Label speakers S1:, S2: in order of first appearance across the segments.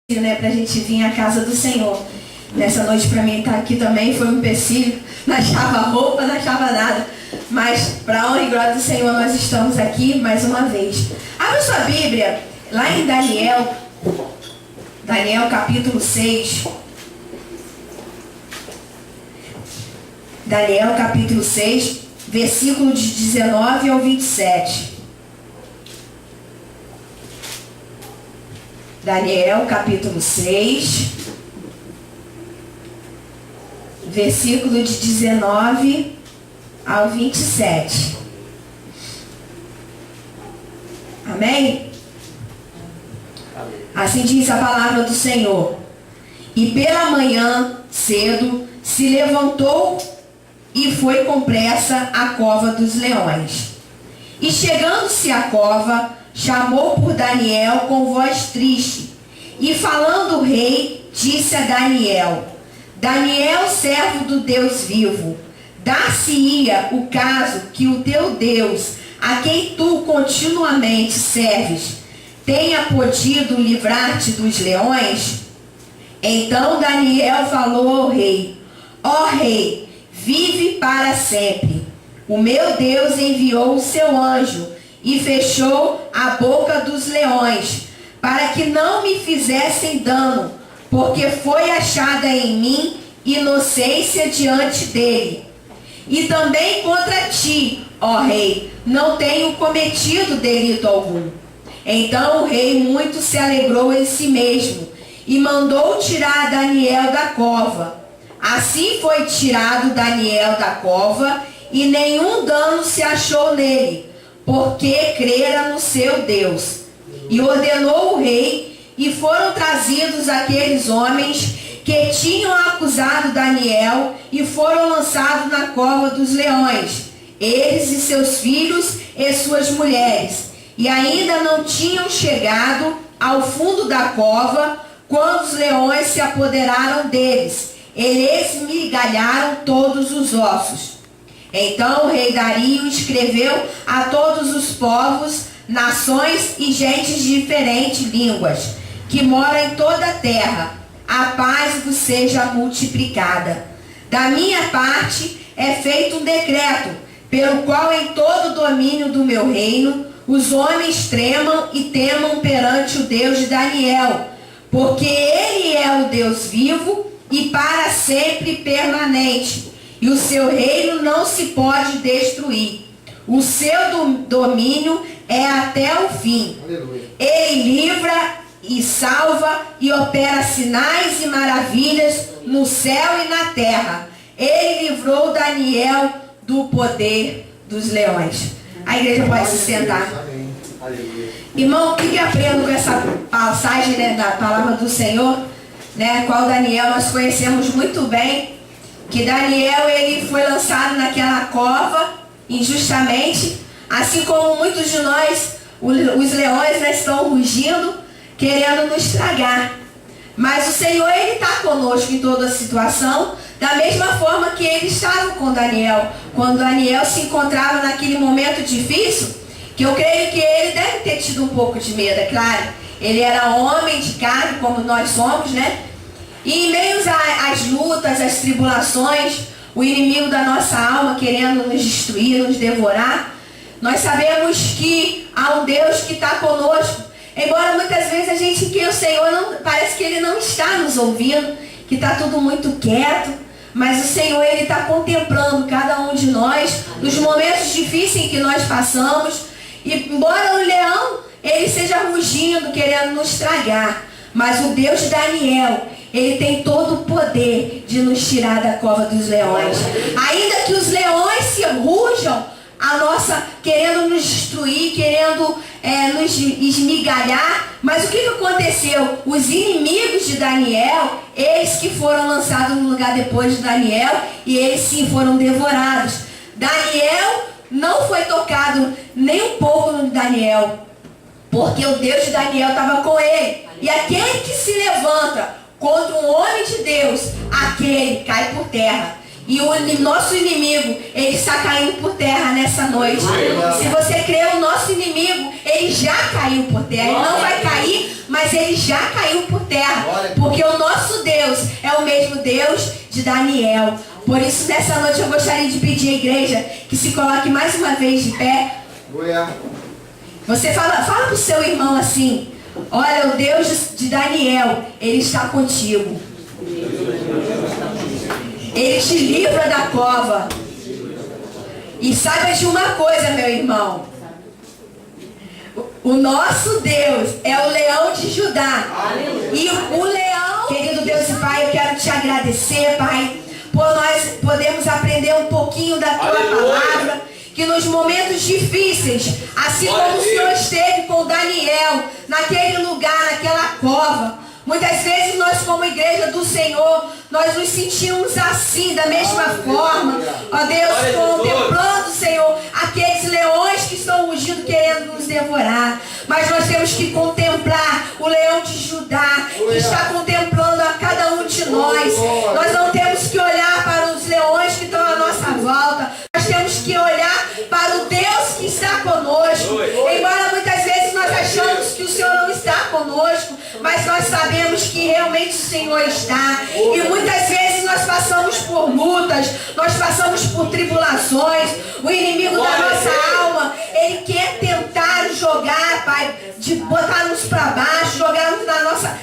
S1: né, pra gente vir à casa do Senhor. Nessa noite para mim estar aqui também foi um empecilho, não achava roupa, não achava nada, mas para a honra e glória do Senhor nós estamos aqui mais uma vez. Abra sua Bíblia lá em Daniel capítulo 6. Daniel capítulo 6, versículo de 19 ao 27. Daniel capítulo 6, versículo de 19 ao 27. Amém? Assim diz a palavra do Senhor. E pela manhã cedo se levantou e foi com pressa à cova dos leões. E chegando-se à cova, chamou por Daniel com voz triste. E falando o rei, disse a Daniel: Daniel, servo do Deus vivo, dar-se-ia o caso que o teu Deus, a quem tu continuamente serves, tenha podido livrar-te dos leões? Então Daniel falou ao rei: Ó rei, vive para sempre. O meu Deus enviou o seu anjo e fechou a boca dos leões, para que não me fizessem dano, porque foi achada em mim inocência diante dele. E também contra ti, ó rei, não tenho cometido delito algum. Então o rei muito se alegrou em si mesmo, e mandou tirar Daniel da cova. Assim foi tirado Daniel da cova, e nenhum dano se achou nele, porque crera no seu Deus. E ordenou o rei, e foram trazidos aqueles homens que tinham acusado Daniel, e foram lançados na cova dos leões, eles e seus filhos e suas mulheres. E ainda não tinham chegado ao fundo da cova, quando os leões se apoderaram deles, eles esmigalharam todos os ossos. Então o rei Dario escreveu a todos os povos, nações e gentes de diferentes línguas, que moram em toda a terra: a paz vos seja multiplicada. Da minha parte é feito um decreto, pelo qual em todo o domínio do meu reino os homens tremam e temam perante o Deus de Daniel, porque ele é o Deus vivo e para sempre permanente, e o seu reino não se pode destruir. O seu domínio é até o fim. Aleluia. Ele livra e salva e opera sinais e maravilhas no céu e na terra. Ele livrou Daniel do poder dos leões. A igreja pode se sentar. Irmão, o que eu aprendo com essa passagem, né, da palavra do Senhor, né, qual Daniel nós conhecemos muito bem, que Daniel ele foi lançado naquela cova injustamente, assim como muitos de nós, os leões, né, estão rugindo, querendo nos tragar. Mas o Senhor, ele está conosco em toda a situação, da mesma forma que ele estava com Daniel. Quando Daniel se encontrava naquele momento difícil, que eu creio que ele deve ter tido um pouco de medo, é claro. Ele era homem de carne, como nós somos, né? E em meio às lutas, às tribulações, o inimigo da nossa alma querendo nos destruir, nos devorar, nós sabemos que há um Deus que está conosco. Embora muitas vezes a gente que o Senhor não, parece que Ele não está nos ouvindo, que está tudo muito quieto, mas o Senhor, Ele está contemplando cada um de nós, nos momentos difíceis que nós passamos. E embora o leão, ele seja rugindo, querendo nos tragar, mas o Deus de Daniel, Ele tem todo o poder de nos tirar da cova dos leões. Ainda que os leões se rujam, querendo nos destruir, querendo nos esmigalhar, mas o que aconteceu? Os inimigos de Daniel, eles que foram lançados no lugar depois de Daniel, e eles sim foram devorados. Daniel não foi tocado nem um pouco no Daniel, porque o Deus de Daniel estava com ele. E aquele que se levanta contra um homem de Deus, aquele cai por terra. E o nosso inimigo, ele está caindo por terra nessa noite. Se você crê, o nosso inimigo, ele já caiu por terra. Ele não vai cair, mas ele já caiu por terra. Porque o nosso Deus é o mesmo Deus de Daniel. Por isso, nessa noite, eu gostaria de pedir à igreja que se coloque mais uma vez de pé. Você fala para o seu irmão assim: olha, o Deus de Daniel, ele está contigo. Ele te livra da cova. E saiba de uma coisa, meu irmão: o nosso Deus é o leão de Judá. E o leão, querido Deus e Pai, eu quero te agradecer, Pai, por nós podermos aprender um pouquinho da tua palavra. Que nos momentos difíceis, assim como o Senhor esteve com Daniel, naquele lugar, naquela cova, muitas vezes nós, como igreja do Senhor, nós nos sentimos assim, da mesma forma, ó Deus, contemplando, Senhor, aqueles leões que estão rugindo, querendo nos devorar. Mas nós temos que contemplar o leão de Judá, que está contemplando a cada um de nós. Nós não temos que olhar para os leões que estão à nossa volta. Nós temos que olhar para o Deus que está conosco. Embora muitas vezes nós achamos que o Senhor não está conosco, mas nós sabemos que realmente o Senhor está. E muitas vezes nós passamos por lutas, nós passamos por tribulações. O inimigo da nossa alma, ele quer tentar jogar, Pai, de botar-nos para baixo, jogar-nos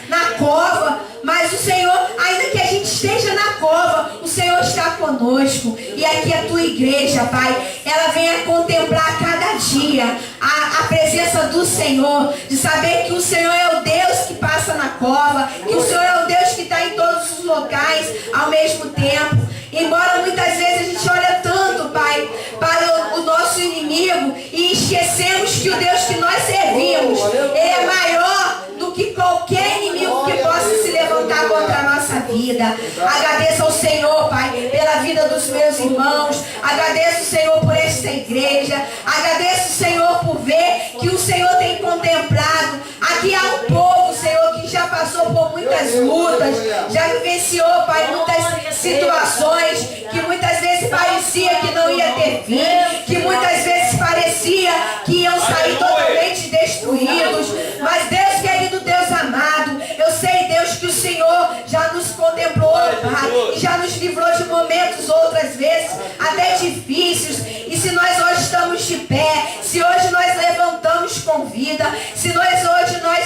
S1: na cova. Mas o Senhor, ainda que a gente esteja na cova, o Senhor está conosco. E aqui a tua igreja, Pai, ela vem a contemplar cada dia a presença do Senhor, de saber que o Senhor é o Deus que passa na cova, que o Senhor é o Deus que está em todos os locais ao mesmo tempo. Embora muitas vezes a gente olha tanto, Pai, para o nosso inimigo e esquecemos que o Deus que nós servimos, ele é maior do que qualquer inimigo que possa se levantar contra a nossa vida. Agradeço ao Senhor, Pai, pela vida dos meus irmãos. Agradeço, Senhor, por esta igreja. Agradeço, Senhor, por ver que o Senhor tem contemplado. Aqui há um povo, Senhor, que já passou por muitas lutas, já vivenciou, Pai, muitas situações que muitas vezes parecia que não ia ter fim, que muitas vezes parecia que iam sair totalmente destruídos. Mas Deus querido, Deus amado, eu sei, Deus, que o Senhor já nos contemplou, Pai, e já nos livrou de momentos, outras vezes, até difíceis. E se nós hoje estamos de pé, se hoje nós levantamos com vida, se hoje nós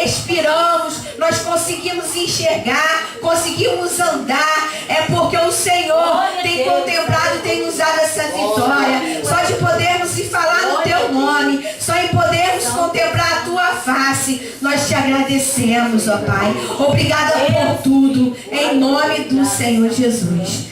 S1: respiramos, nós conseguimos enxergar, conseguimos andar, é porque o Senhor tem contemplado e tem nos dado essa vitória. Só de podermos ir falar no teu nome, só em podermos contemplar a tua face, nós te agradecemos, ó Pai. Obrigada por tudo, em nome do Senhor Jesus.